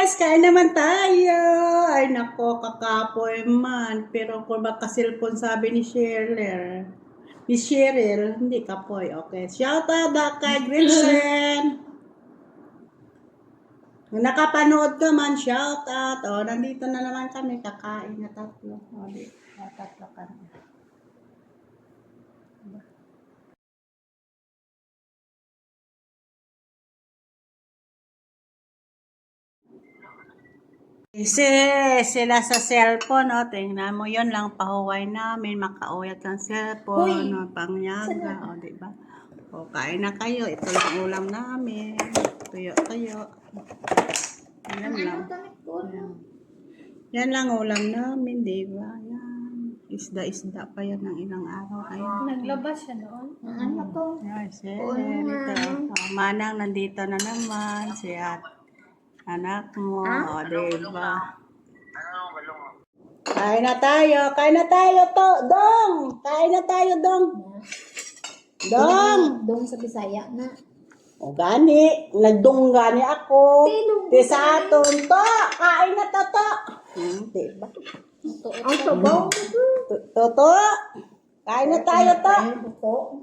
Yes, kain naman tayo. Ay nako, kakapoy man. Pero kung makasilpon sabi ni Cheryl, hindi kapoy. Okay, shout out na kay Gretchen. Kung nakapanood ka man, shout out. O, nandito na naman kami, kakain na tatlo. O, tatlo kami. Kasi sila sa cellphone, o, tingnan mo, yun lang pahuway namin, makauyat ng cellphone, o, pangyaga, o, diba? O, kain na kayo, ito lang ulam namin, tuyo. Yan lang. Yan lang ulam namin, diba? Yan. Isda pa yan ng ilang araw. Ayan. Naglabas siya noon. Ano to? Yes, ito. Manang nandito na naman, si anak mo, o, diba? Kain na tayo to, Dong! Kain na tayo, Dong! Dong! Dong sa Bisaya na. O gani, nagdong gani ako. Di sa aton to, kain na to. Diba? Ang sabaw. Toto, kain na tayo to.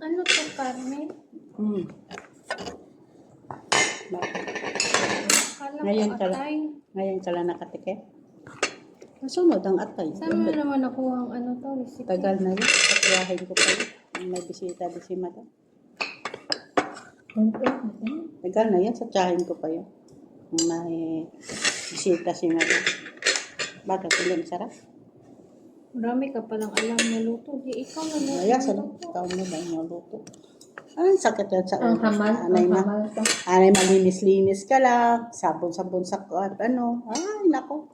Ano to, Carmen? Akala Ngayon ko ka lang. atay. Ngayon ka lang nakatikim. Nasunod ang atay. Saan mo naman nakuha ang ano to, recipe? Tagal na yun. Pagyahin ko pa yun. May bisita di si Madam. Tagal na yan. Sa tiyahin ko pa yun. May bisita si Madam. Bakit? Hindi masarap? Marami ka palang alam na luto. Di ikaw na luto. Ay, ikaw mo ba yung luto? Ay, sakit yan sa Ang hamal. Ang hamal ka. Anay, malinis-linis ka lang. Sabon-sabon sa ano. Ay, nako.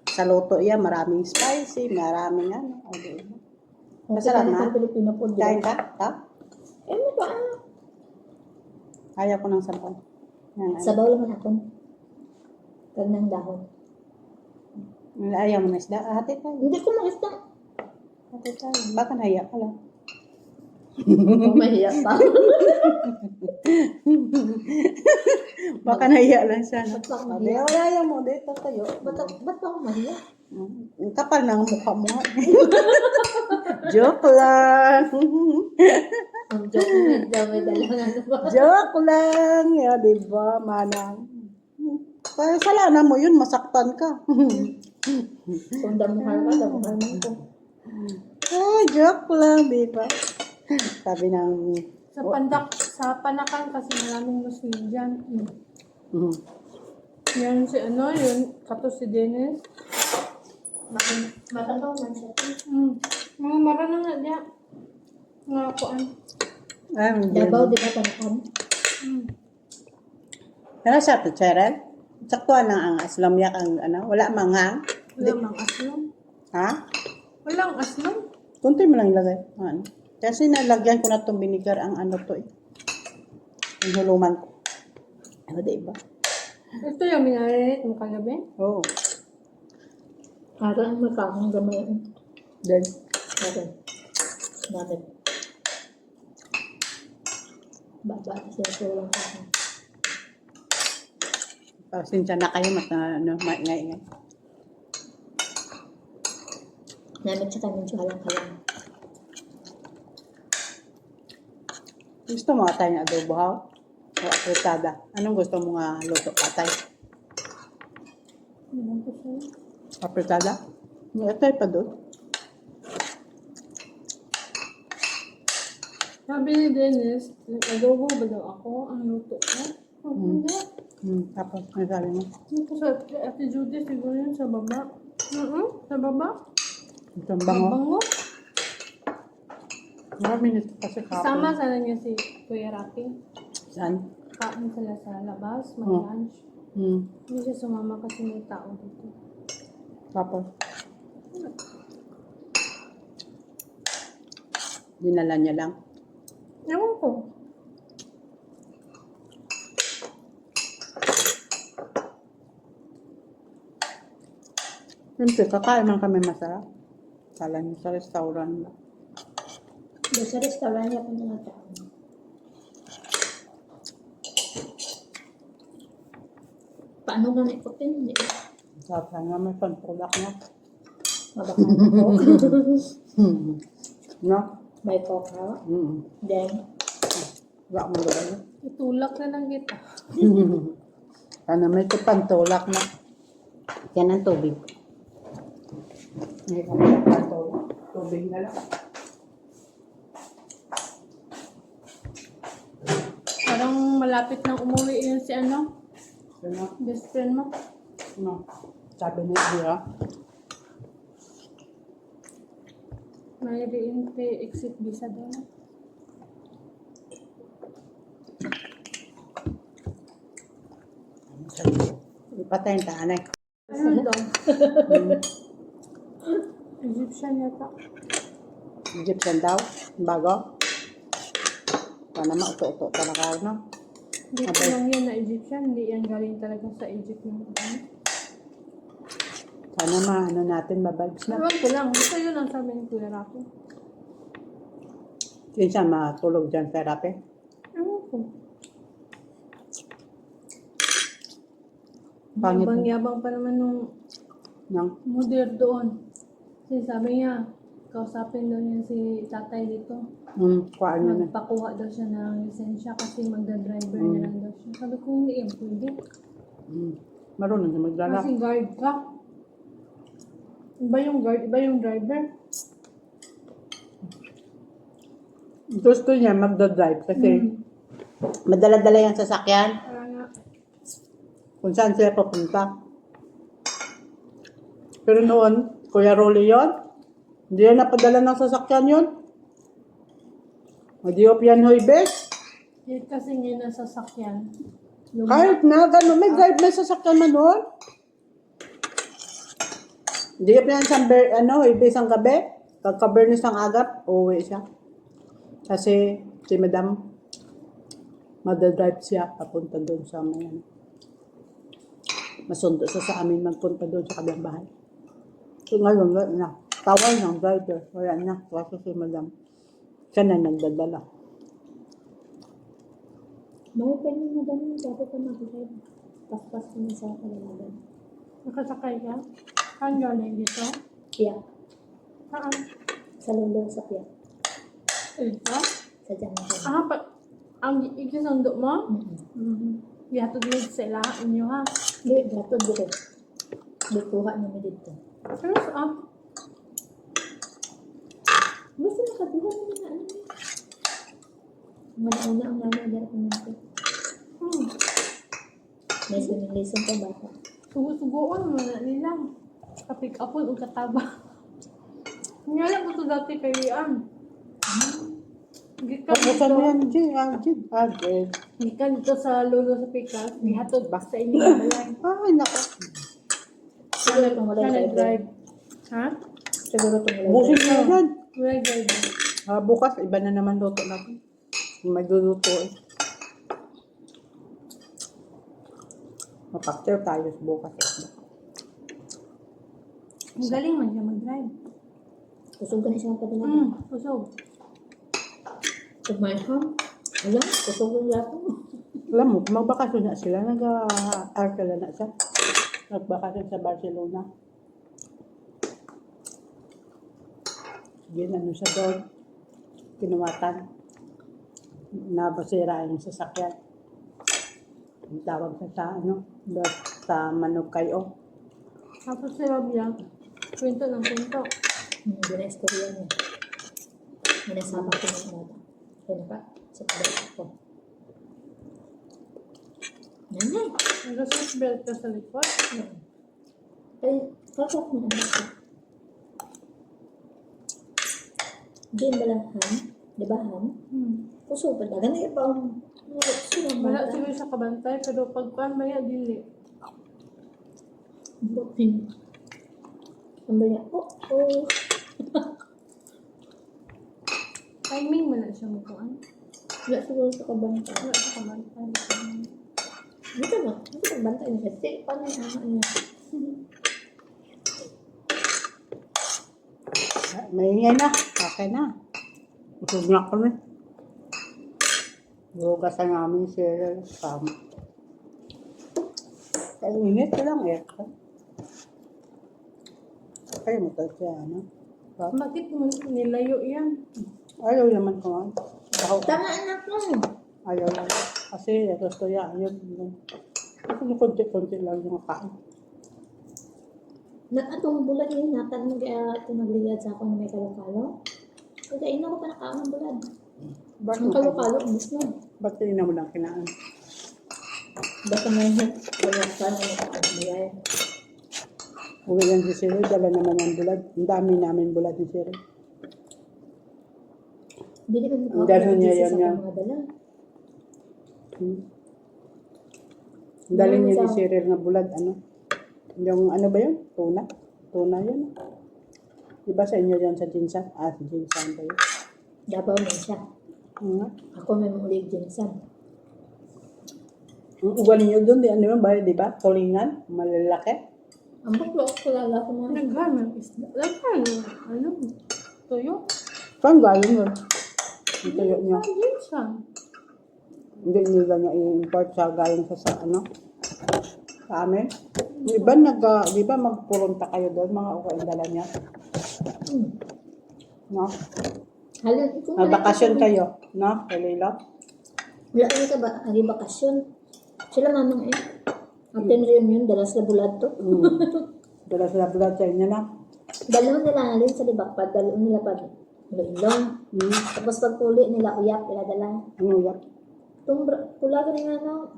Sa luto yan, maraming spicy, maraming ano. Okay. Masarap na. Pilipino po. Kain ka? Ha? Ano ba? Ayaw ko ng sampon. Yan, Sabaw naman ako. Kag ng dahon. ayaw mo na isda. Hati tayo. Hindi ko makita. Hati tayo. Baka nahiya ka lang. Mahiya pa. Baka nahiya lang siya. No? Ba't ako Sabi, mahiya? ayaw mo. Dito tayo. Ba't ako mahiya? Ang kapal ng mukha mo. Joke lang. Ang joke na may dalang ano ba? Joke lang. Yeah, diba, manang? Kaya salanan mo yun, masaktan ka. Kung damuhan ka, damuhan mo ko. Ay, joke lang, diba? Sabi ng... Sa Panakan kasi maraming Muslim dyan. Mm. Yan si ano, yun, kato si Dennis. Matataw man siya. Mga maranang na diya. Nga kuan. Ay, Dabaw, di ba panakan? ano sa ito, Cheryl? Saktuan lang ang aslamyak ang ano, wala manghang. Walang aslong. Ha? Walang aslong. Kunti mo lang ilagay. Ano? Kasi nalagyan ko na itong vinegar ang ano to eh. Ang huluman ko. Ano, diba? Ito yung minarinate mo kagabi. Oo. Parang makakang gamay. Then, Bakit? Baba siya sa walang kakang. pasensya na kayo, ano, maingay-ingay. Namit siya kami siya halang-halang. Gusto mo atay na adobo, ha? O apretada? Anong gusto mo nga luto, atay? Ano ko siya? Apretada? May atay pa doon. Sabi ni Dennis, nag-adobo ba daw ako ang luto ko? Hindi. Tapos, may sabi mo. Ano sa Ate Judy, siguro yun sa baba. Sa baba. Itong bango. Bango. Marami nito kasi kapon. Sama sana niya si Kuya Rapi. Saan? Kain sila sa labas, mag-lunch. Hindi siya sumama kasi may tao dito. Tapos, dinala niya lang. Ewan ko. Siyempre, kakain man kami masarap. Kala niyo sa restaurant lang. Doon sa restaurant niya kung mga tao. Kaano nga ni Putin? Hindi. Sarap nga may pantulak na. Mabakal ko. No? May coke ha? Then, Wala mo ba? Itulak na lang kita. Sana may pantulak na. Yan ang tubig. Hindi kami ng pantulak. Tubig na lang. Parang malapit nang umuwi yun si ano, Ano? best friend mo. No? Sabi ni Ira. May re-entry exit visa daw. Ipatay yung tanay. Ano daw? Egyptian yata. Egyptian daw. Bago. Sana mauto-uto talaga, no? Hindi ko lang yan na Egyptian. Hindi yan galing talaga sa Egypt yung ano. Sana maano natin, mabibes na. Ewan ko lang. Basta yun ang sabi ni Kuya Rafi. Minsan matulog dyan sa rape. Ewan ko. Pangit. Yabang-yabang pa naman nung Nang, model doon. Kasi sabi niya, kausapin daw niya si tatay dito. kuhaan nyo na. Magpakuha daw siya ng lisensya kasi magda-driver na lang daw siya. Sabi ko, hindi yan pwede. Marunong na magdala. Kasi guard ka. Iba yung guard, iba yung driver. Gusto niya magdadrive kasi madala-dala yung sasakyan Kaya nga, kung saan sila papunta. Pero noon, Kuya Rolly yun, hindi yan napadala ng sasakyan yun. Madiop yan, Hoybes. yun kasi niya nasa sasakyan. Yung Kahit na, gano'n, may drive na sasakyan na noon. Diop yan sa, Hoybes ang gabi. Pagka-Bernis ang agap, uuwi siya. Kasi si Madam, madadrive siya papunta doon sa may masundo siya sa amin magpunta doon sa kabilang bahay. So ngayon, wala na. Tawal ng driver. Wala na. Kasi si Madam, siya na nagdadala. may pwede mo dami dapat ka mag-drive. Paspas ko na sa kalalaban. nakasakay ka. Saan galing dito? Piyak. Saan? Sa lulong sa piyak. Ito? Sa junction. Ang ikisundo mo? Mm-hmm. Yato din sa ilahan inyo ha. Hindi, dapat dito. Dikuha namin dito. Pero saan? Basta nakabuha namin na ano. Manauna ang mama dahil ko nito. May swimming lesson pa bata. Sugo-sugoon mo na nila. Kapik apon o kataba. Ngayon ko ito dati kay Rian. Gikan Basta mo dito. yan, Jin. Gikan dito sa lolo sa pikas. Gihatod ba sa inyo ang balay. Ay, nako. Siguro kung wala Siya driver. nag-drive. Ha? Siguro kung wala Busin driver. mo yan. Wala driver. Bukas, iba na naman luto natin. Magluluto eh. Mapakter tayo bukas. Ang galing man siya mag-drive. Kusog ka na siyang padala. Usog. Pag may ham, alam, kusog ang lato. Alam mo, magbakasyon na sila. Nag-arkala na siya. Nagbakasyon sa Barcelona. Sige, ano siya doon. Kinuwatan. Nabasira yung sasakyan. Ang tawag siya sa doon sa Manukay-o. Tapos si Rabia, kwento ng kwento. Hindi na istorya niya. Minasama ko ng bata. Kaya pa, sa pagdating ko. Nanay! Nag seatbelt ka sa likod. Ay, kakak mo ang bata. Hindi ba lang ham? Di ba ham? Puso pa dagan na iba ang Wala siguro sa kabantay, pero pagkuhan ba niya, dili. Bopin. Ang ba niya? Oh. Timing mo na siya magkuhan. Wala siguro sa kabanta. Wala sa kabantay. Dito na. Dito ang banta niya. Kasi paano yung ama niya? Maingay na. Okay na. Usog na kami. Bugasan namin si Sam. Ang init ka lang eh. Kaya mo tayo siya, ano? Bakit mo nilayo yan? Ayaw naman ko nga. Ako, Tama anak mo. ayaw lang. Kasi gusto niya, ayaw. Kasi yung konti-konti lang yung kain. Atong bulan yun, natag mo kaya ito nagliyad sa ako na may kalokalo. Kaya ina ko pa nakaon ng bulan. Ba't Ang kalokalo, umus mo. Ba't hindi mo lang kinaan? Basta may wala pa na nakaon mo yan. Uwi yan si Siri, dala naman ang bulad. Ang dami namin bulad ni Siri. Hindi ka Ang dalo niya yan sa niya. mga dala. Dali niya ni Siri nga bulad, ano? Yung ano ba yun? Tuna? Tuna yun. Di ba sa inyo yan sa Jinsan? Ah, sa Jinsan ba yun? Dabaw man siya. Nga. Ako may mulig jinsan. Ang ugali niyo doon, di ano yun ba? Di ba? Tulingan? Malalaki? Ang baklo ko lala ko na. Naghamang isda. Naghamang, ano? Tuyo? Saan galing yun? Ang tuyo niya. Ayun siya. Hindi nila niya i-import sa galing sa ano? Sa amin. Di ba, di ba magpurunta kayo doon, mga ukay dala niya? No? Halin, kung Magbakasyon kayo, no? Kay Leila? Wala kami ka ba? Ang bakasyon. Sila mamang eh. Atin reunion, dala sa bulad to. Dala sila bulad sa inyo na. Dalawang nila nga rin sa libakpad. Dalawang nila pa ilong. Tapos pagpuli nila, uyap, nila dala. Ano yan? Itong pula ka rin ano,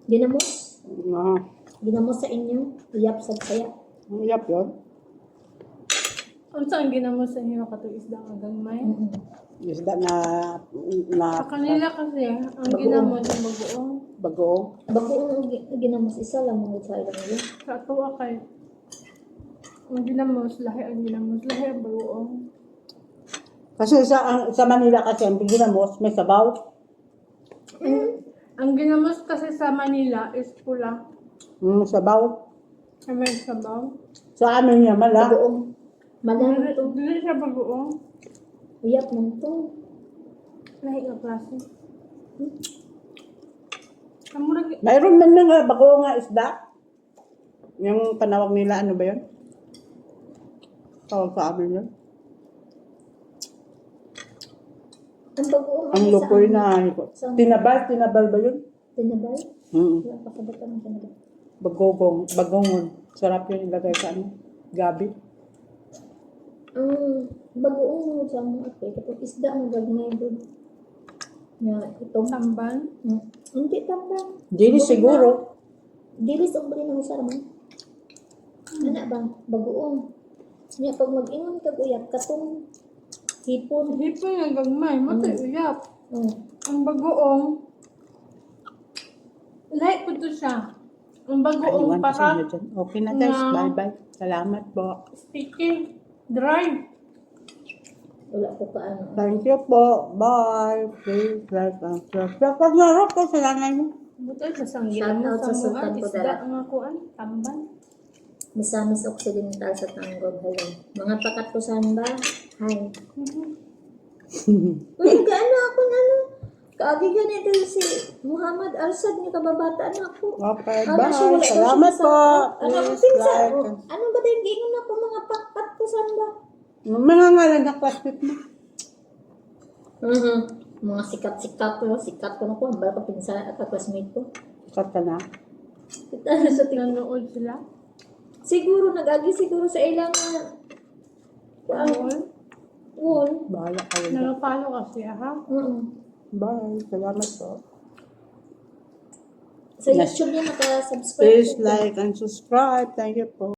ginamos. Ah, Ginamos sa inyo, uyap sa saya. ang iyap yun. Ano saan ginamo sa inyo katong isda ang gagmay? Isda na Sa kanila kasi, ang ginamo sa bagoong. bagoong. Bagoong ginamos isa lang mga sa ilang yun. Sa atuwa kay, ang ginamos, lahi ang ginamos, lahi ang bagoong. Kasi sa Manila kasi ang ginamos may sabaw. Ang ginamos kasi sa Manila is pula. Sabaw. Ay may sabaw. Sa amin niya mala. Bagoong. Madami to. Dili siya bagoong. Uyap man to. Lahi nga klase. Ang murag, Mayroon man nga bagoong nga isda. Yung panawag nila, ano ba yun? Tawag sa amin yun. Ang bagoong. Ang lupoy na, tinabal ba yun? Tinabal? Wala pa sabot ka ng tinabal. Bagongon. Sarap yun ilagay sa ano? Gabi. Ang bagoong mo sa mga ate, kapag isda mo gagmay doon. Nga, itong tamban. Hindi tambang. Dili siguro. Dili sa umbali ng isa naman. Ano ba? Bagoong. Nga, pag mag-ingon ka uyap, katong hipon. Hipon nga gagmay, matay uyap. Ang bagoong, lahi po to siya. Ang bagoong Iwan ko sa inyo para dyan. Okay na guys. nga Bye-bye. Salamat po. sticky, dry. Wala ko pa ano. Thank you po. Bye. Please like and subscribe. Pag narap ko sa lanay mo. Buto sa sang Shout ginamo out sa sa Sultan mga Kudarat. isda nga kuan, tamban. Misamis Occidental sa Tanggol. Hello. Mga pakat ko saan ba? Hi. Uy, kaano ako na ano? Kaagi ganito si Muhammad Arsad ni kababata na ako. Okay, Ano bye. siya, wala daw siya Salamat sa- po. Ano ang Please pinsa? like. Ano ba din gingon ako mga pakat ko saan ba? Mga ngalan na classmate mo. Mga sikat-sikat ko. Sikat ko na ko. Ang bala ka pinsa at classmate ko. Kat ka na. Kita sa tingnan. Nanood sila. Siguro, nag-agi siguro sa ilang Nanood. wall. Bahala kayo. Nalapalo kasi, ha? Bye. Salamat po. Sa YouTube niya, naka-subscribe. Please like and subscribe. Thank you po.